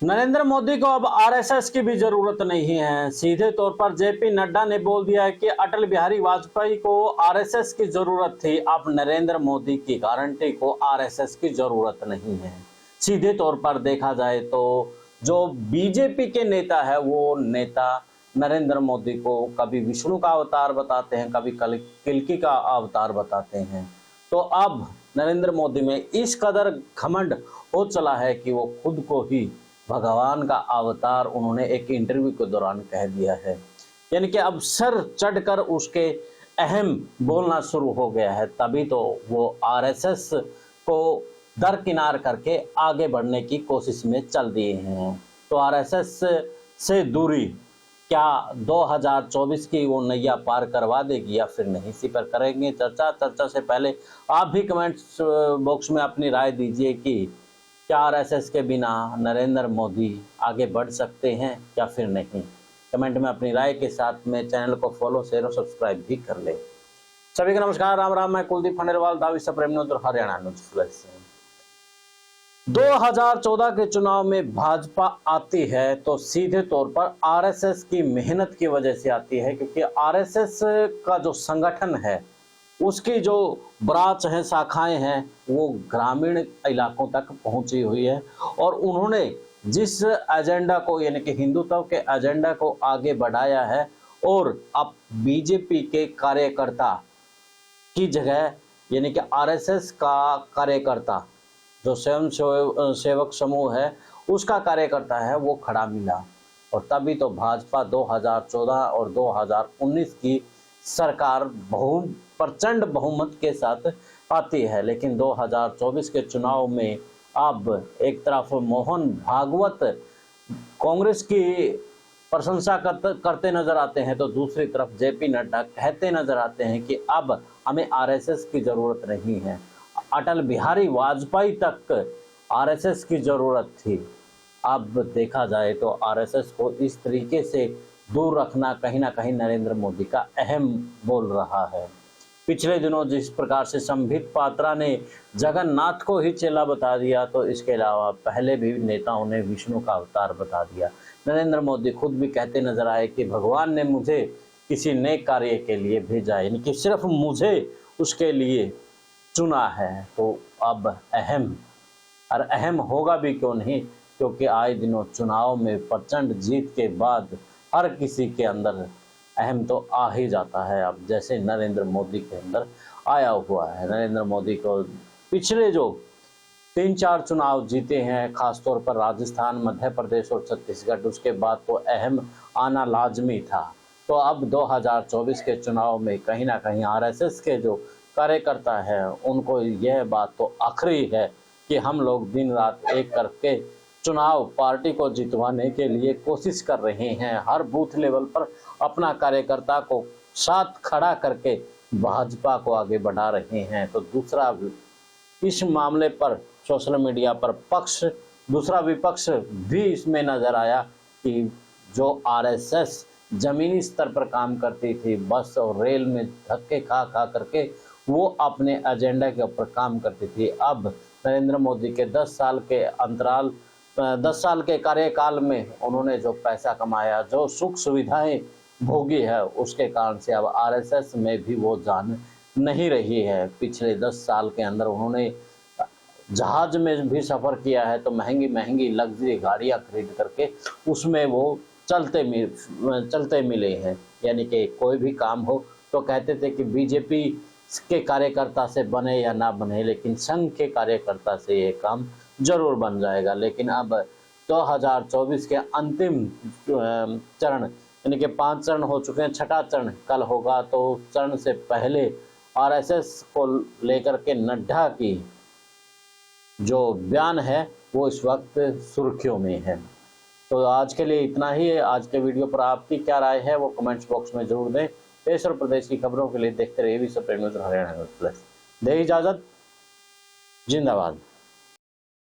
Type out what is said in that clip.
नरेंद्र मोदी को अब आरएसएस की भी जरूरत नहीं है। सीधे तौर पर जेपी नड्डा ने बोल दिया है कि अटल बिहारी वाजपेयी को आरएसएस की जरूरत थी, अब नरेंद्र मोदी की गारंटी को आरएसएस की जरूरत नहीं है। सीधे तौर पर देखा जाए तो जो बीजेपी के नेता है वो नेता नरेंद्र मोदी को कभी विष्णु का अवतार बताते हैं, कभी कल्कि का अवतार बताते हैं। तो अब नरेंद्र मोदी में इस कदर घमंड हो चला है कि वो खुद को ही भगवान का अवतार उन्होंने एक इंटरव्यू के दौरान कह दिया है। यानी कि अब सर चढ़कर उसके अहम बोलना शुरू हो गया है, तभी तो वो आरएसएस को दरकिनार करके आगे बढ़ने की कोशिश में चल दिए हैं। तो आरएसएस से दूरी क्या 2024 की वो नैया पार करवा देगी या फिर नहीं, इसी पर करेंगे चर्चा से पहले आप भी कमेंट्स बॉक्स में अपनी राय दीजिए कि क्या आरएसएस के बिना नरेंद्र मोदी आगे बढ़ सकते हैं या फिर नहीं। कमेंट में अपनी राय के साथ में चैनल को फॉलो शेयर और सब्सक्राइब भी कर ले। सभी को नमस्कार, राम राम। मैं कुलदीप खंडेलवाल, दावी सप्रेम न्यूज और हरियाणा न्यूज फ्लैश से। 2014 के चुनाव में भाजपा आती है तो सीधे तौर पर आरएसएस की मेहनत की वजह से आती है, क्योंकि आरएसएस का जो संगठन है उसकी जो ब्रांच हैं, शाखाएं हैं, वो ग्रामीण इलाकों तक पहुंची हुई है। और उन्होंने जिस एजेंडा को यानी कि हिंदुत्व के एजेंडा को आगे बढ़ाया है, और अब बीजेपी के कार्यकर्ता की जगह यानी कि आरएसएस का कार्यकर्ता जो स्वयं सेवक समूह है उसका कार्यकर्ता है वो खड़ा मिला। और तभी तो भाजपा 2014 और 2019 की सरकार प्रचंड बहुमत के साथ आती है। लेकिन 2024 के चुनाव में अब एक तरफ मोहन भागवत कांग्रेस की प्रशंसा करते नजर आते हैं, तो दूसरी तरफ जेपी नड्डा कहते नजर आते हैं कि अब हमें आरएसएस की जरूरत नहीं है। अटल बिहारी वाजपेयी तक आरएसएस की जरूरत थी। अब देखा जाए तो आरएसएस को इस तरीके से दूर रखना कहीं ना कहीं नरेंद्र मोदी का अहम बोल रहा है। पिछले दिनों जिस प्रकार से संबित पात्रा ने जगन्नाथ को ही चेला बता दिया, तो इसके अलावा पहले भी नेताओं ने विष्णु का अवतार बता दिया। नरेंद्र मोदी खुद भी कहते नजर आए कि भगवान ने मुझे किसी नेक कार्य के लिए भेजा, यानी कि सिर्फ मुझे उसके लिए चुना है। तो अब अहम होगा भी क्यों नहीं, क्योंकि आए दिनों चुनाव में प्रचंड जीत के बाद हर किसी के अंदर अहम तो आ ही जाता है। अब जैसे नरेंद्र मोदी के अंदर आया हुआ है। नरेंद्र मोदी को पिछले जो 3-4 चुनाव जीते हैं, खासतौर पर राजस्थान, मध्य प्रदेश और छत्तीसगढ़, उसके बाद तो अहम आना लाजमी था। तो अब 2024 के चुनाव में कहीं ना कहीं आरएसएस के जो कार्यकर्ता है उनको यह बात तो आखिरी है कि हम लोग दिन रात एक करके चुनाव पार्टी को जितवाने के लिए कोशिश कर रहे हैं। हर बूथ लेवल पर अपना कार्यकर्ता को साथ खड़ा करके भाजपा को आगे बढ़ा रहे हैं। तो दूसरा इस मामले पर सोशल मीडिया पर दूसरा विपक्ष भी इसमें नजर आया कि जो आरएसएस जमीनी स्तर पर काम करती थी, बस और रेल में धक्के खा करके वो अपने एजेंडा के ऊपर काम करती थी, अब नरेंद्र मोदी के 10 साल के कार्यकाल में उन्होंने जो पैसा कमाया, जो सुख सुविधाएं भोगी है, उसके कारण से अब आरएसएस में भी वो जान नहीं रही है। पिछले 10 साल के अंदर उन्होंने जहाज में भी सफ़र किया है, तो महंगी महंगी लग्जरी गाड़ियां खरीद करके उसमें वो चलते मिले हैं। यानी कि कोई भी काम हो तो कहते थे कि बीजेपी के कार्यकर्ता से बने या ना बने, लेकिन संघ के कार्यकर्ता से ये काम जरूर बन जाएगा। लेकिन अब 2024 के अंतिम चरण यानी कि 5 चरण हो चुके हैं, 6ठा चरण कल होगा। तो चरण से पहले आरएसएस को लेकर के नड्डा की जो बयान है वो इस वक्त सुर्खियों में है। तो आज के लिए इतना ही है। आज के वीडियो पर आपकी क्या राय है वो कमेंट्स बॉक्स में जरूर दें। देश और प्रदेश की खबरों के लिए देखते रहिए सप्रेम न्यूज हरियाणा न्यूज प्लस। दे इजाजत, जिंदाबाद।